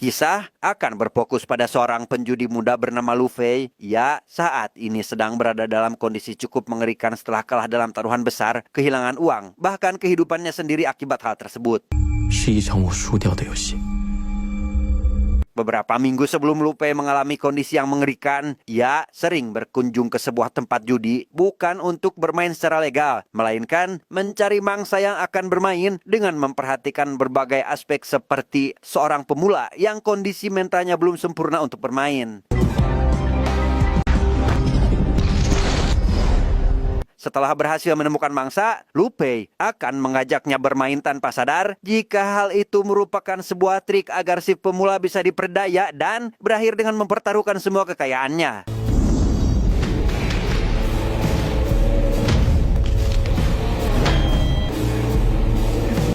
Kisah akan berfokus pada seorang penjudi muda bernama Lu Fei. Ia saat ini sedang berada dalam kondisi cukup mengerikan setelah kalah dalam taruhan besar, kehilangan uang, bahkan kehidupannya sendiri akibat hal tersebut. 是一场我输掉的游戏。 Beberapa minggu sebelum Lu Fei mengalami kondisi yang mengerikan, ia sering berkunjung ke sebuah tempat judi bukan untuk bermain secara legal, melainkan mencari mangsa yang akan bermain dengan memperhatikan berbagai aspek seperti seorang pemula yang kondisi mentalnya belum sempurna untuk bermain. Setelah berhasil menemukan mangsa, Lu Fei akan mengajaknya bermain tanpa sadar jika hal itu merupakan sebuah trik agar si pemula bisa diperdaya dan berakhir dengan mempertaruhkan semua kekayaannya.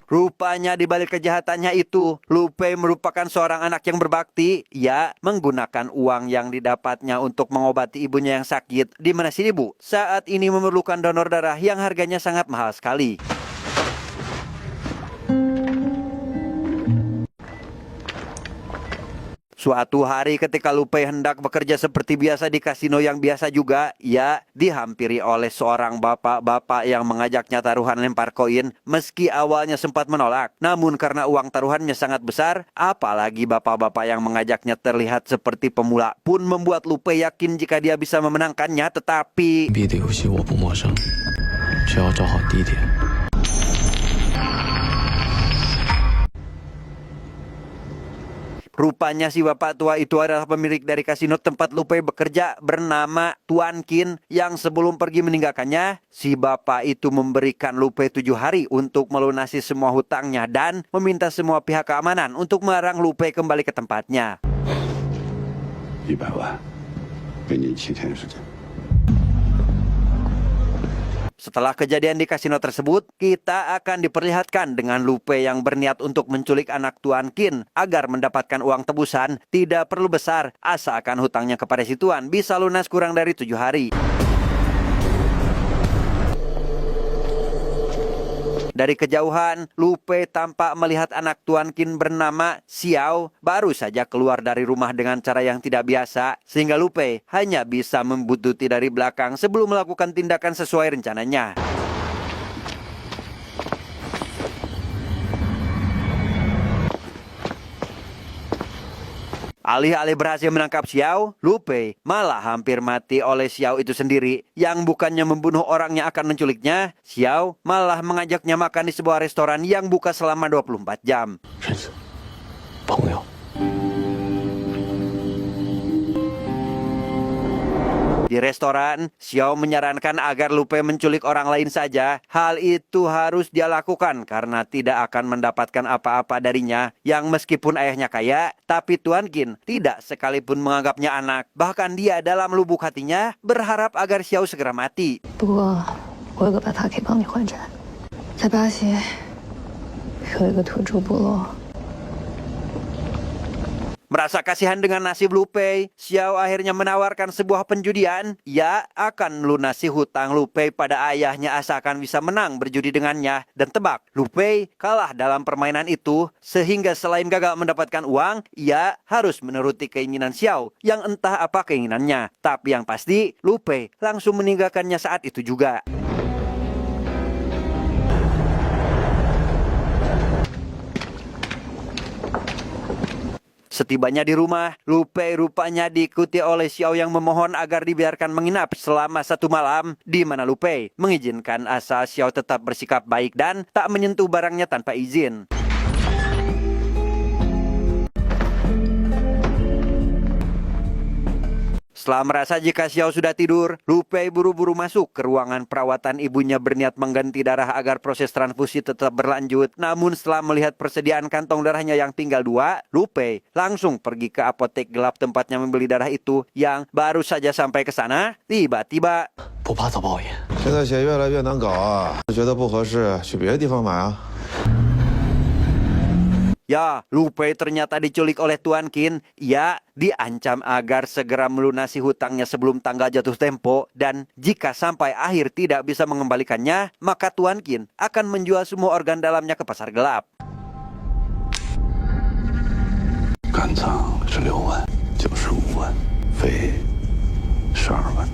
Rupanya di balik kejahatannya itu, Lu Fei merupakan seorang anak yang berbakti. Ia menggunakan uang yang didapatnya untuk mengobati ibunya yang sakit, di mana si ibu saat ini memerlukan donor darah yang harganya sangat mahal sekali. Suatu hari ketika Lu Fei hendak bekerja seperti biasa di kasino yang biasa juga, ia dihampiri oleh seorang bapak-bapak yang mengajaknya taruhan lempar koin. Meski awalnya sempat menolak, namun karena uang taruhannya sangat besar, apalagi bapak-bapak yang mengajaknya terlihat seperti pemula pun membuat Lu Fei yakin jika dia bisa memenangkannya. Tetapi 币的游戏我不陌生，只要找好地点。 rupanya si bapak tua itu adalah pemilik dari kasino tempat Lu Fei bekerja bernama Tuan Qin, yang sebelum pergi meninggalkannya, si bapak itu memberikan Lu Fei 7 hari untuk melunasi semua hutangnya dan meminta semua pihak keamanan untuk melarang Lu Fei kembali ke tempatnya. 100万，给你7天时间。 Setelah kejadian di kasino tersebut, kita akan diperlihatkan dengan Lu Fei yang berniat untuk menculik anak Tuan Qin agar mendapatkan uang tebusan. Tidak perlu besar, asalkan hutangnya kepada si Tuan bisa lunas kurang dari 7 hari. Dari kejauhan, Lu Fei tampak melihat anak Tuan Qin bernama Xiao baru saja keluar dari rumah dengan cara yang tidak biasa, sehingga Lu Fei hanya bisa membuntuti dari belakang sebelum melakukan tindakan sesuai rencananya. Alih-alih berhasil menangkap Xiao, Lu Fei malah hampir mati oleh Xiao itu sendiri. Yang bukannya membunuh orang yang akan menculiknya, Xiao malah mengajaknya makan di sebuah restoran yang buka selama 24 jam. 认识，朋友。 Di restoran, Xiao menyarankan agar Lu Fei menculik orang lain saja. Hal itu harus dia lakukan karena tidak akan mendapatkan apa-apa darinya. Yang meskipun ayahnya kaya, tapi Tuan Qin tidak sekalipun menganggapnya anak. Bahkan dia dalam lubuk hatinya berharap agar Xiao segera mati. 不过，我有个办法可以帮你还债。在巴西有一个土著部落。 Merasa kasihan dengan nasib Lu Fei, Xiao akhirnya menawarkan sebuah penjudian. Ia akan melunasi hutang Lu Fei pada ayahnya asalkan bisa menang berjudi dengannya. Dan tebak, Lu Fei kalah dalam permainan itu, sehingga selain gagal mendapatkan uang, ia harus menuruti keinginan Xiao yang entah apa keinginannya. Tapi yang pasti, Lu Fei langsung meninggalkannya saat itu juga. Setibanya di rumah, Lu Fei rupanya diikuti oleh Xiao yang memohon agar dibiarkan menginap selama 1 malam, di mana Lu Fei mengizinkan asal Xiao tetap bersikap baik dan tak menyentuh barangnya tanpa izin. Setelah merasa jika Xiao sudah tidur, Lu Fei buru-buru masuk ke ruangan perawatan ibunya berniat mengganti darah agar proses transfusi tetap berlanjut. Namun setelah melihat persediaan kantong darahnya yang tinggal 2, Lu Fei langsung pergi ke apotek gelap tempatnya membeli darah itu. Yang baru saja sampai ke sana, tiba-tiba 不怕早报应。 现在血越来越难搞啊，觉得不合适，去别的地方买啊。 ya, Lu Fei ternyata diculik oleh Tuan Qin. Ia diancam agar segera melunasi hutangnya sebelum tanggal jatuh tempo. Dan jika sampai akhir tidak bisa mengembalikannya, maka Tuan Qin akan menjual semua organ dalamnya ke pasar gelap. 敢转仓是6万，就是5万，费12万。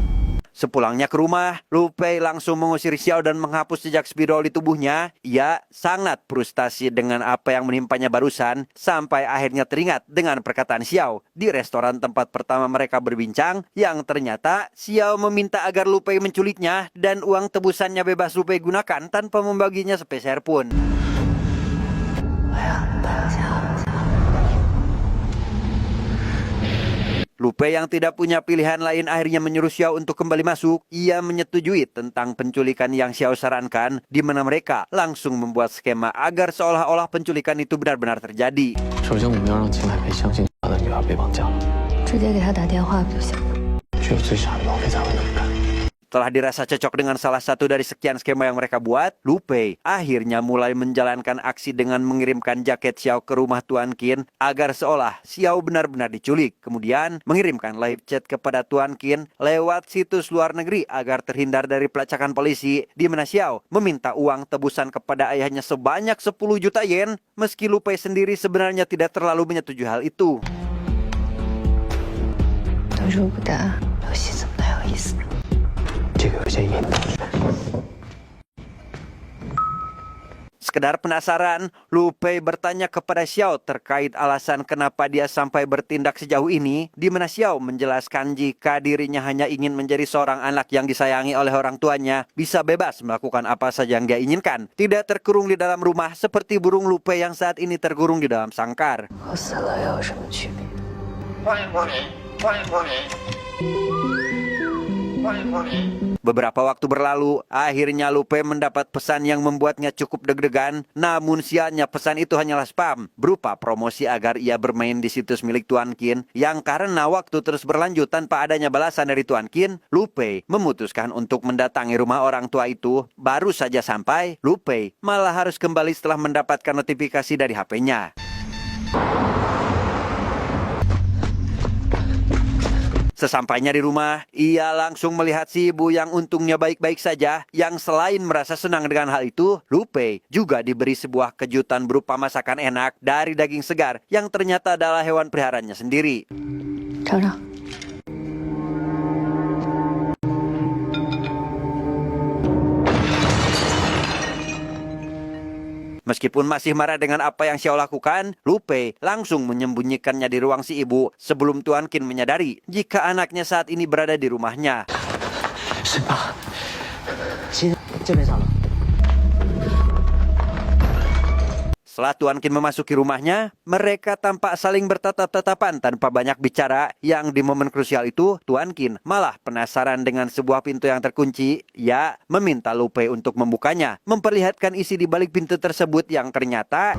Sepulangnya ke rumah, Lu Pei langsung mengusir Xiao dan menghapus jejak spidol di tubuhnya. Ia sangat frustasi dengan apa yang menimpanya barusan, sampai akhirnya teringat dengan perkataan Xiao di restoran tempat pertama mereka berbincang, yang ternyata Xiao meminta agar Lu Pei menculiknya dan uang tebusannya bebas Lu Pei gunakan tanpa membaginya sepeser pun. Lu Pei yang tidak punya pilihan lain akhirnya menyuruh Xiao untuk kembali masuk. Ia menyetujui tentang penculikan yang Xiao sarankan, di mana mereka langsung membuat skema agar seolah-olah penculikan itu benar-benar terjadi. 首先，我们要让秦海培相信他的女儿被绑架了，直接给他打电话不就行？只有最傻的王菲才会那么干。 Setelah dirasa cocok dengan salah satu dari sekian skema yang mereka buat, Lu Pei akhirnya mulai menjalankan aksi dengan mengirimkan jaket Xiao ke rumah Tuan Qin agar seolah Xiao benar-benar diculik. Kemudian mengirimkan live chat kepada Tuan Qin lewat situs luar negeri agar terhindar dari pelacakan polisi, di mana Xiao meminta uang tebusan kepada ayahnya sebanyak 10 juta yen, meski Lu Pei sendiri sebenarnya tidak terlalu menyetujui hal itu. 都入不得，游戏怎么能有意思呢？ 这个有些引导。 Sekedar penasaran, Lu Pei bertanya kepada Xiao terkait alasan kenapa dia sampai bertindak sejauh ini, di mana Xiao menjelaskan jika dirinya hanya ingin menjadi seorang anak yang disayangi oleh orang tuanya, bisa bebas melakukan apa saja yang dia inginkan, tidak terkurung di dalam rumah seperti burung Lu Pei yang saat ini terkurung di dalam sangkar. 我死了又有什么区别？ Beberapa waktu berlalu, akhirnya Lu Pei mendapat pesan yang membuatnya cukup deg-degan. Namun sialnya pesan itu hanyalah spam, berupa promosi agar ia bermain di situs milik Tuan Qin. Yang karena waktu terus berlanjut tanpa adanya balasan dari Tuan Qin, Lu Pei memutuskan untuk mendatangi rumah orang tua itu. Baru saja sampai, Lu Pei malah harus kembali setelah mendapatkan notifikasi dari HP-nya. Sesampainya di rumah, ia langsung melihat si ibu yang untungnya baik-baik saja. Yang selain merasa senang dengan hal itu, Lu Pei juga diberi sebuah kejutan berupa masakan enak dari daging segar yang ternyata adalah hewan peliharaannya sendiri. 尝尝。 Meskipun masih marah dengan apa yang Xiao lakukan, Lu Pei langsung menyembunyikannya di ruang si ibu sebelum Tuan Qin menyadari jika anaknya saat ini berada di rumahnya. 是吧？亲，这边上了。 Setelah Tuan Qin memasuki rumahnya, mereka tampak saling bertatap-tatapan tanpa banyak bicara. Yang di momen krusial itu, Tuan Qin malah penasaran dengan sebuah pintu yang terkunci. Ia meminta Lu Pei untuk membukanya, memperlihatkan isi di balik pintu tersebut yang ternyata...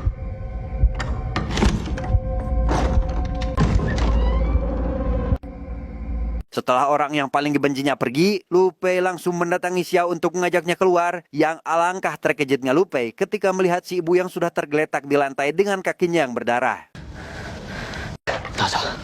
Setelah orang yang paling dibencinya pergi, Lu Pei langsung mendatangi Xiao untuk mengajaknya keluar. Yang alangkah terkejutnya Lu Pei ketika melihat si ibu yang sudah tergeletak di lantai dengan kakinya yang berdarah. 大长，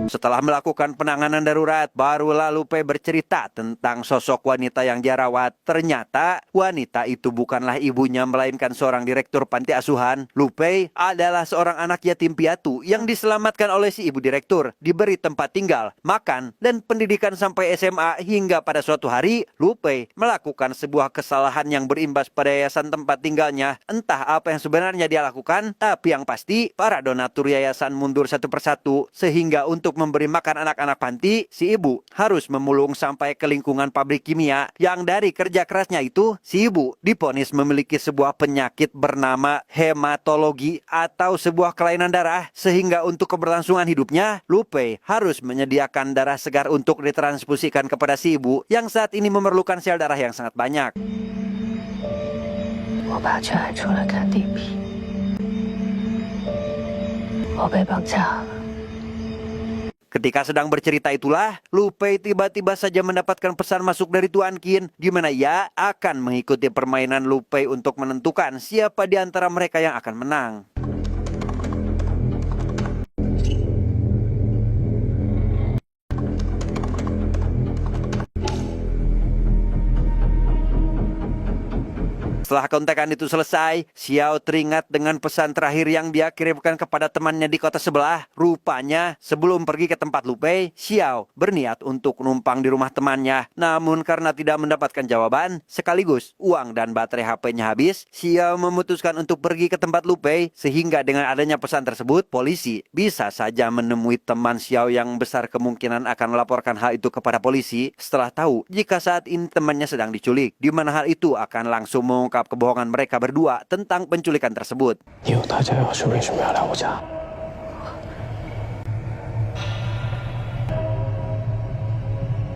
Setelah melakukan penanganan darurat, barulah Lu Pei bercerita tentang sosok wanita yang dia rawat. Ternyata wanita itu bukanlah ibunya, melainkan seorang direktur panti asuhan. Lu Pei adalah seorang anak yatim piatu yang diselamatkan oleh si ibu direktur, diberi tempat tinggal, makan, dan pendidikan sampai SMA, hingga pada suatu hari Lu Pei melakukan sebuah kesalahan yang berimbas pada yayasan tempat tinggalnya. Entah apa yang sebenarnya dia lakukan, tapi yang pasti para donatur yayasan mundur satu persatu, sehingga untuk memberi makan anak-anak panti, si ibu harus memulung sampai ke lingkungan pabrik kimia. Yang dari kerja kerasnya itu, si ibu divonis memiliki sebuah penyakit bernama hematologi atau sebuah kelainan darah, sehingga untuk keberlangsungan hidupnya, Lu Pei harus menyediakan darah segar untuk ditransfusikan kepada si ibu yang saat ini memerlukan sel darah yang sangat banyak. 我爸却还出来看地皮，我被绑架了。 Ketika sedang bercerita itulah, Lu Pei tiba-tiba saja mendapatkan pesan masuk dari Tuan Qin, di mana ia akan mengikuti permainan Lu Pei untuk menentukan siapa di antara mereka yang akan menang. Setelah kontekan itu selesai, Xiao teringat dengan pesan terakhir yang dia kirimkan kepada temannya di kota sebelah. Rupanya, sebelum pergi ke tempat Lu Pei, Xiao berniat untuk numpang di rumah temannya. Namun karena tidak mendapatkan jawaban, sekaligus uang dan baterai HP-nya habis, Xiao memutuskan untuk pergi ke tempat Lu Pei, sehingga dengan adanya pesan tersebut, polisi bisa saja menemui teman Xiao yang besar kemungkinan akan melaporkan hal itu kepada polisi setelah tahu jika saat ini temannya sedang diculik, di mana hal itu akan langsung mengungkap kebohongan mereka berdua tentang penculikan tersebut. 你有大家要是为什么要来我家？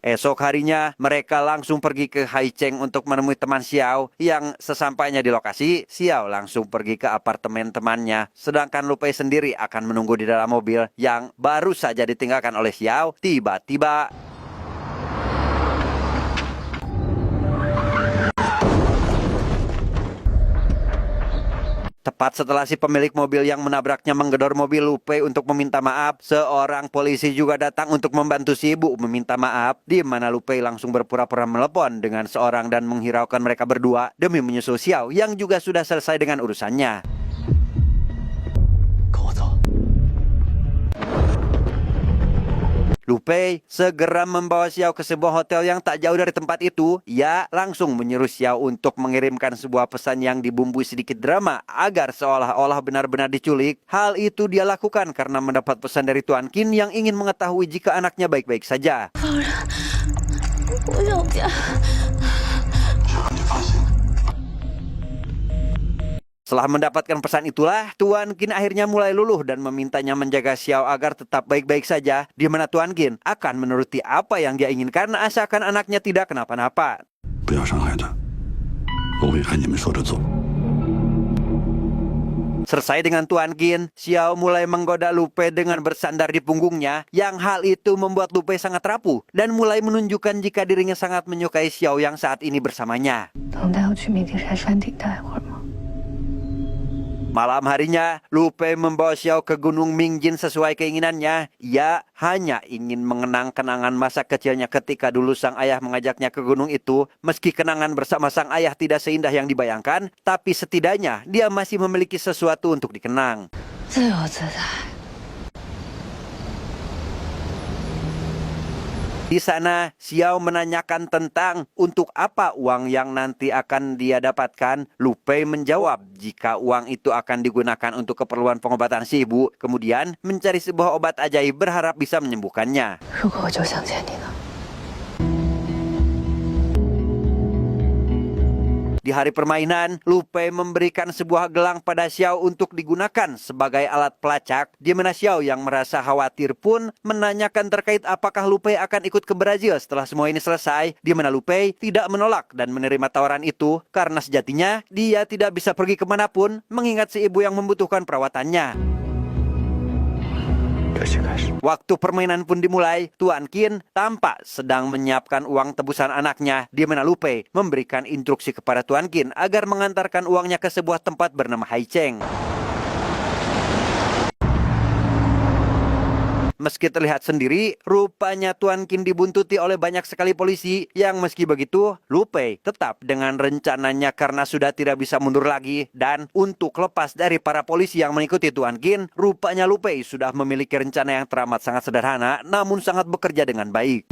Esok harinya, mereka langsung pergi ke Haicheng untuk menemui teman Xiao. Yang sesampainya di lokasi, Xiao langsung pergi ke apartemen temannya. Sedangkan Lu Pei sendiri akan menunggu di dalam mobil yang baru saja ditinggalkan oleh Xiao. Tiba-tiba tepat setelah si pemilik mobil yang menabraknya menggedor mobil Lu Pei untuk meminta maaf, seorang polisi juga datang untuk membantu si ibu meminta maaf, di mana Lu Pei langsung berpura-pura menelepon dengan seorang dan menghiraukan mereka berdua demi menyusul Xiao yang juga sudah selesai dengan urusannya. 跟我走。 Lu Pei segera membawa Xiao ke sebuah hotel yang tak jauh dari tempat itu. Ia langsung menyuruh Xiao untuk mengirimkan sebuah pesan yang dibumbui sedikit drama agar seolah-olah benar-benar diculik. Hal itu dia lakukan karena mendapat pesan dari Tuan Qin yang ingin mengetahui jika anaknya baik-baik saja. 我想家。 Setelah mendapatkan pesan itulah, Tuan Qin akhirnya mulai luluh dan memintanya menjaga Xiao agar tetap baik-baik saja, di mana Tuan Qin akan menuruti apa yang dia inginkan asalkan anaknya tidak kenapa-napa. 不要伤害他，我会按你们说的做。 Selesai dengan Tuan Qin, Xiao mulai menggoda Lu Pei dengan bersandar di punggungnya, yang hal itu membuat Lu Pei sangat rapuh dan mulai menunjukkan jika dirinya sangat menyukai Xiao yang saat ini bersamanya. 能带我去密定山山顶待会儿吗？ Malam harinya, Lu Pei membawa Xiao ke Gunung Mingjin sesuai keinginannya. Ia hanya ingin mengenang kenangan masa kecilnya ketika dulu sang ayah mengajaknya ke gunung itu. Meski kenangan bersama sang ayah tidak seindah yang dibayangkan, tapi setidaknya dia masih memiliki sesuatu untuk dikenang. 自由自在。 Di sana, Xiao menanyakan tentang untuk apa uang yang nanti akan dia dapatkan. Lu Pei menjawab jika uang itu akan digunakan untuk keperluan pengobatan si ibu. Kemudian mencari sebuah obat ajaib berharap bisa menyembuhkannya. 如果我就想见你呢？ Di hari permainan, Lu Pei memberikan sebuah gelang pada Xiao untuk digunakan sebagai alat pelacak, di mana Xiao yang merasa khawatir pun menanyakan terkait apakah Lu Pei akan ikut ke Brazil setelah semua ini selesai, di mana Lu Pei tidak menolak dan menerima tawaran itu karena sejatinya dia tidak bisa pergi kemanapun mengingat si ibu yang membutuhkan perawatannya. 游戏开始。 Waktu permainan pun dimulai, Tuan Qin tampak sedang menyiapkan uang tebusan anaknya, di mana Lu Pei memberikan instruksi kepada Tuan Qin agar mengantarkan uangnya ke sebuah tempat bernama Haicheng. Meski terlihat sendiri, rupanya Tuan Qin dibuntuti oleh banyak sekali polisi yang meski begitu, Lu Pei tetap dengan rencananya karena sudah tidak bisa mundur lagi. Dan untuk lepas dari para polisi yang mengikuti Tuan Qin, rupanya Lu Pei sudah memiliki rencana yang teramat sangat sederhana namun sangat bekerja dengan baik.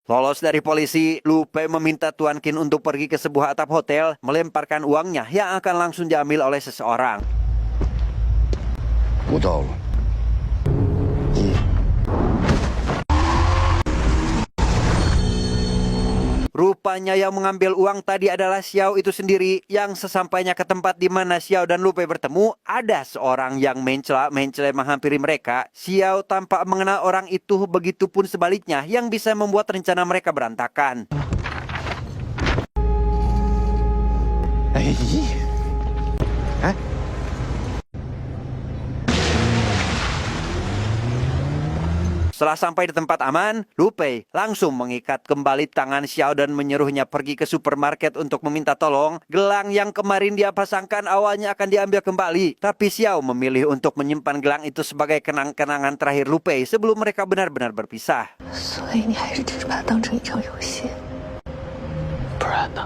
Lolos dari polisi, Lu Pei meminta Tuan Qin untuk pergi ke sebuah atap hotel, melemparkan uangnya yang akan langsung diambil oleh seseorang. 我到了。 Rupanya yang mengambil uang tadi adalah Xiao itu sendiri, yang sesampainya ke tempat di mana Xiao dan Lu Pei bertemu, ada seorang yang mencela menghampiri mereka. Xiao tampak mengenal orang itu, begitupun sebaliknya yang bisa membuat rencana mereka berantakan. 哎，哎， Setelah sampai di tempat aman, Lu Pei langsung mengikat kembali tangan Xiao dan menyuruhnya pergi ke supermarket untuk meminta tolong. Gelang yang kemarin dia pasangkan awalnya akan diambil kembali, tapi Xiao memilih untuk menyimpan gelang itu sebagai kenang-kenangan terakhir Lu Pei sebelum mereka benar-benar berpisah. 所以你还是只是把它当成一场游戏。不然呢？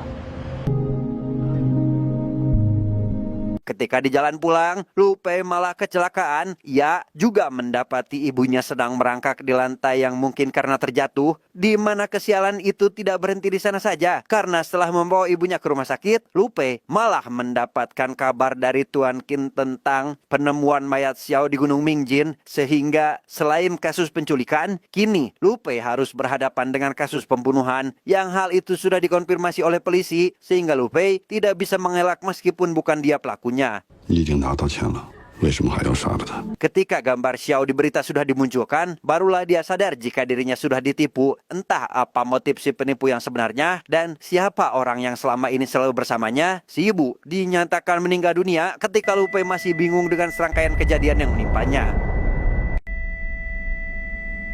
Ketika di jalan pulang, Lu Pei malah kecelakaan. Ia juga mendapati ibunya sedang merangkak di lantai yang mungkin karena terjatuh. Di mana kesialan itu tidak berhenti di sana saja. Karena setelah membawa ibunya ke rumah sakit, Lu Pei malah mendapatkan kabar dari Tuan Qin tentang penemuan mayat Xiao di Gunung Mingjin. Sehingga selain kasus penculikan, kini Lu Pei harus berhadapan dengan kasus pembunuhan. Yang hal itu sudah dikonfirmasi oleh polisi. Sehingga Lu Pei tidak bisa mengelak meskipun bukan dia pelakunya. 你已经拿到钱了，为什么还要杀了他？ Ketika gambar Xiao di berita sudah dimunculkan, barulah dia sadar jika dirinya sudah ditipu. Entah apa motif si penipu yang sebenarnya dan siapa orang yang selama ini selalu bersamanya. Si ibu dinyatakan meninggal dunia ketika Lu Pei masih bingung dengan serangkaian kejadian yang menimpanya.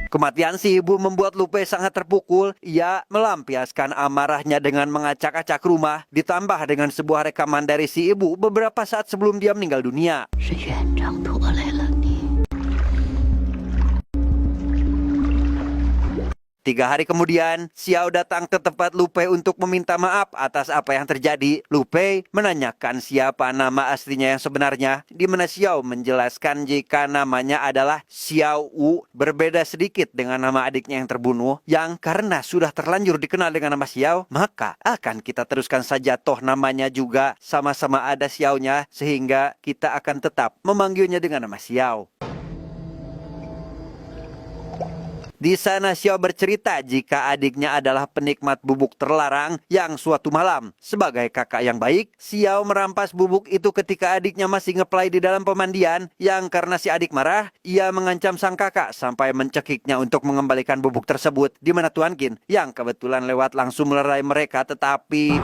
Kematian si ibu membuat Lu Pei sangat terpukul. Ia melampiaskan amarahnya dengan mengacak-acak rumah, ditambah dengan sebuah rekaman dari si ibu beberapa saat sebelum dia meninggal dunia. 是院长拖累了你。 3 hari kemudian, Xiao datang ke tempat Lu Pei untuk meminta maaf atas apa yang terjadi. Lu Pei menanyakan siapa nama aslinya yang sebenarnya, di mana Xiao menjelaskan jika namanya adalah Xiao Wu, berbeda sedikit dengan nama adiknya yang terbunuh, yang karena sudah terlanjur dikenal dengan nama Xiao, maka akan kita teruskan saja toh namanya juga sama-sama ada Xiao-nya, sehingga kita akan tetap memanggilnya dengan nama Xiao. Di sana Xiao bercerita jika adiknya adalah penikmat bubuk terlarang yang suatu malam, sebagai kakak yang baik, Xiao merampas bubuk itu ketika adiknya masih ngeplay di dalam pemandian, yang karena si adik marah, ia mengancam sang kakak sampai mencekiknya untuk mengembalikan bubuk tersebut, di mana Tuan Qin yang kebetulan lewat langsung melerai mereka, tetapi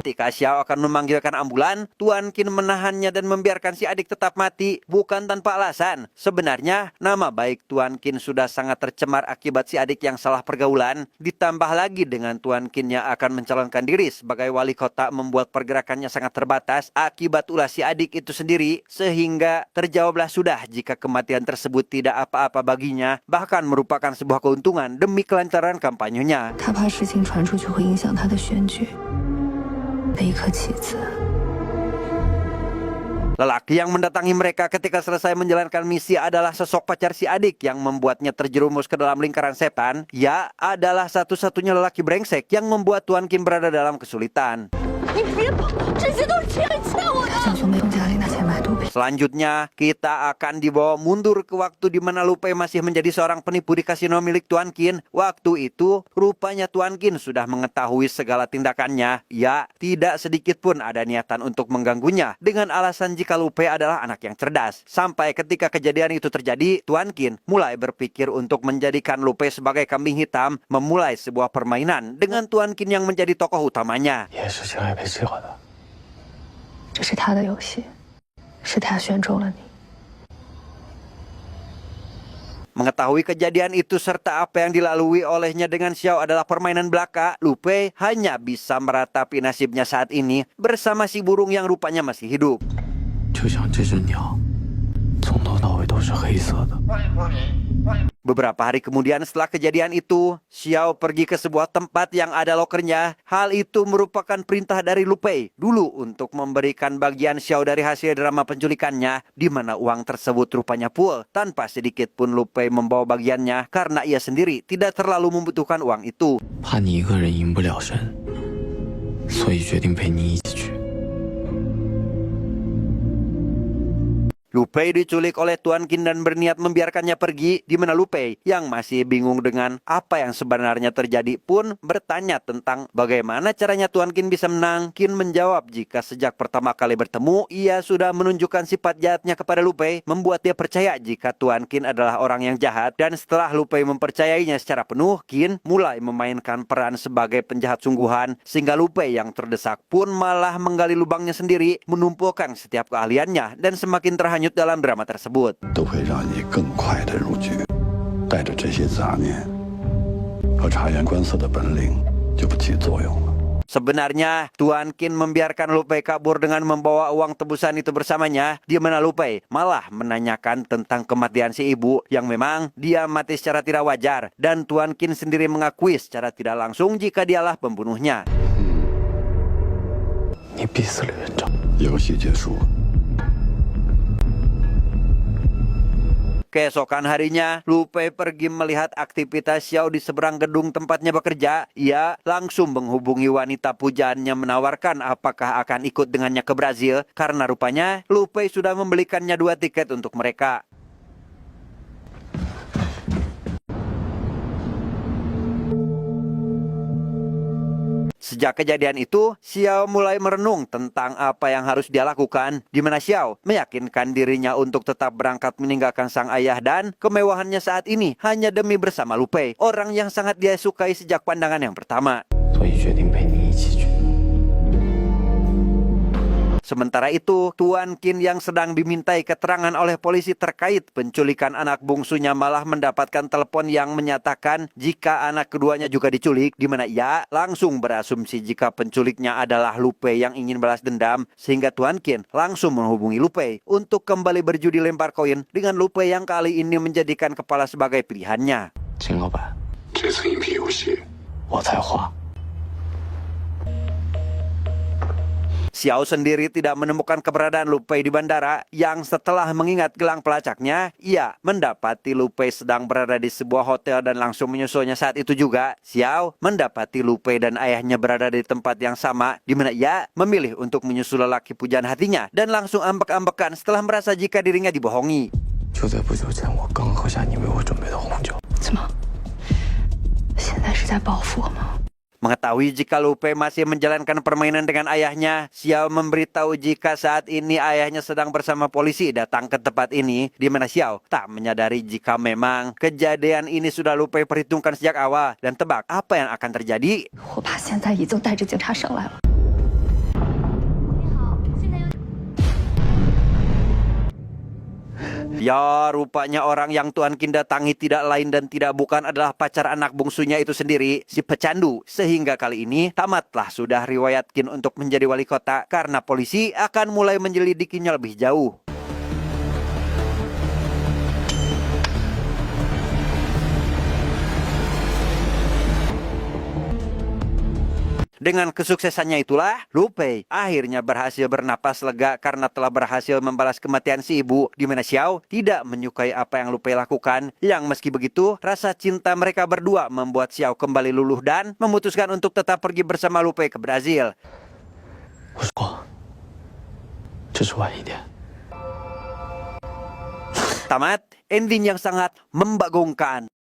ketika Xiao akan memanggilkan ambulan, Tuan Qin menahannya dan membiarkan si adik tetap mati, bukan tanpa alasan. Sebenarnya, nama baik Tuan Qin sudah sangat tercemar akibat si adik yang salah pergaulan. Ditambah lagi dengan Tuan Qin yang akan mencalonkan diri sebagai wali kota membuat pergerakannya sangat terbatas akibat ulah si adik itu sendiri. Sehingga terjawablah sudah jika kematian tersebut tidak apa-apa baginya, bahkan merupakan sebuah keuntungan demi kelancaran kampanyenya. 他怕事情传出去会影响他的选举的一颗棋子。 Lelaki yang mendatangi mereka ketika selesai menjalankan misi adalah sosok pacar si adik yang membuatnya terjerumus ke dalam lingkaran setan. Ia adalah satu-satunya lelaki brengsek yang membuat Tuan Qin berada dalam kesulitan. 他想从梅东家里拿钱买毒品。 Selanjutnya, kita akan dibawa mundur ke waktu di mana Lu Pei masih menjadi seorang penipu di kasino milik Tuan Qin. Waktu itu, rupanya Tuan Qin sudah mengetahui segala tindakannya. Ya, tidak sedikit pun ada niatan untuk mengganggunya dengan alasan jika Lu Pei adalah anak yang cerdas. Sampai ketika kejadian itu terjadi, Tuan Qin mulai berpikir untuk menjadikan Lu Pei sebagai kambing hitam, memulai sebuah permainan dengan Tuan Qin yang menjadi tokoh utamanya. 也是情爱被计划的。 这是他的游戏，是他选中了你。 Mengetahui kejadian itu serta apa yang dilalui olehnya dengan Xiao adalah permainan belaka, Lu Pei hanya bisa meratapi nasibnya saat ini bersama si burung yang rupanya masih hidup. 就像这只鸟，从头到尾都是黑色的。 Beberapa hari kemudian setelah kejadian itu, Xiao pergi ke sebuah tempat yang ada lokernya. Hal itu merupakan perintah dari Lu Pei dulu untuk memberikan bagian Xiao dari hasil drama penculikannya, di mana uang tersebut rupanya full, tanpa sedikit pun Lu Pei membawa bagiannya karena ia sendiri tidak terlalu membutuhkan uang itu. 怕你一个人赢不了神，所以决定陪你一起去。 Lu Lu Pei diculik oleh Tuan Qin dan berniat membiarkannya pergi, di mana Lu Pei yang masih bingung dengan apa yang sebenarnya terjadi pun bertanya tentang bagaimana caranya Tuan Qin bisa menang. Qin menjawab jika sejak pertama kali bertemu, ia sudah menunjukkan sifat jahatnya kepada Lu Pei, membuat dia percaya jika Tuan Qin adalah orang yang jahat. Dan setelah Lu Pei mempercayainya secara penuh, Qin mulai memainkan peran sebagai penjahat sungguhan, sehingga Lu Pei yang terdesak pun malah menggali lubangnya sendiri, menumpukan setiap keahliannya, dan semakin terhanyut dalam drama tersebut. 都会让你更快的入局。带着这些杂念和察言观色的本领就不起作用了。 Sebenarnya, Tuan Qin membiarkan Lu Pei kabur dengan membawa uang tebusan itu bersamanya, di mana Lu Pei malah menanyakan tentang kematian si ibu yang memang dia mati secara tidak wajar, dan Tuan Qin sendiri mengakui secara tidak langsung jika dialah pembunuhnya. 你逼死了园长。游戏结束了。 Keesokan harinya, Lu Pei pergi melihat aktivitas Xiao di seberang gedung tempatnya bekerja. Ia langsung menghubungi wanita pujaannya menawarkan apakah akan ikut dengannya ke Brazil, karena rupanya Lu Pei sudah membelikannya 2 tiket untuk mereka. Sejak kejadian itu, Xiao mulai merenung tentang apa yang harus dia lakukan, di mana Xiao meyakinkan dirinya untuk tetap berangkat meninggalkan sang ayah dan kemewahannya saat ini hanya demi bersama Lu Pei, orang yang sangat dia sukai sejak pandangan yang pertama. 所以决定陪你一起去。 Sementara itu, Tuan Qin yang sedang dimintai keterangan oleh polisi terkait penculikan anak bungsunya malah mendapatkan telepon yang menyatakan jika anak keduanya juga diculik, di mana ia langsung berasumsi jika penculiknya adalah Lu Pei yang ingin balas dendam, sehingga Tuan Qin langsung menghubungi Lu Pei untuk kembali berjudi lempar koin dengan Lu Pei yang kali ini menjadikan kepala sebagai pilihannya. 秦老板，这次硬币游戏，我才花。 Xiao sendiri tidak menemukan keberadaan Lu Pei di bandara, yang setelah mengingat gelang pelacaknya, ia mendapati Lu Pei sedang berada di sebuah hotel dan langsung menyusulnya saat itu juga. Xiao mendapati Lu Pei dan ayahnya berada di tempat yang sama, di mana ia memilih untuk menyusul lelaki pujaan hatinya dan langsung ambek-ambekan setelah merasa jika dirinya dibohongi. 就在不久前，我刚喝下你为我准备的红酒。怎么？现在是在报复我吗？ Mengetahui jika Lu Pei masih menjalankan permainan dengan ayahnya, Xiao memberitahu jika saat ini ayahnya sedang bersama polisi datang ke tempat ini, di mana Xiao tak menyadari jika memang kejadian ini sudah Lu Pei perhitungkan sejak awal. Dan tebak apa yang akan terjadi? 我爸现在已经带着警察上来了。 Ya, rupanya orang yang Tuan Qin datangi tidak lain dan tidak bukan adalah pacar anak bungsunya itu sendiri, si pecandu. Sehingga kali ini tamatlah sudah riwayat Qin untuk menjadi wali kota, karena polisi akan mulai menyelidikinya lebih jauh. Dengan kesuksesannya itulah, Lu Pei akhirnya berhasil bernapas lega karena telah berhasil membalas kematian si ibu, di mana Xiao tidak menyukai apa yang Lu Pei lakukan. Yang meski begitu, rasa cinta mereka berdua membuat Xiao kembali luluh dan memutuskan untuk tetap pergi bersama Lu Pei ke Brazil. 我说，只是晚一点。 Tamat, ending yang sangat membagongkan.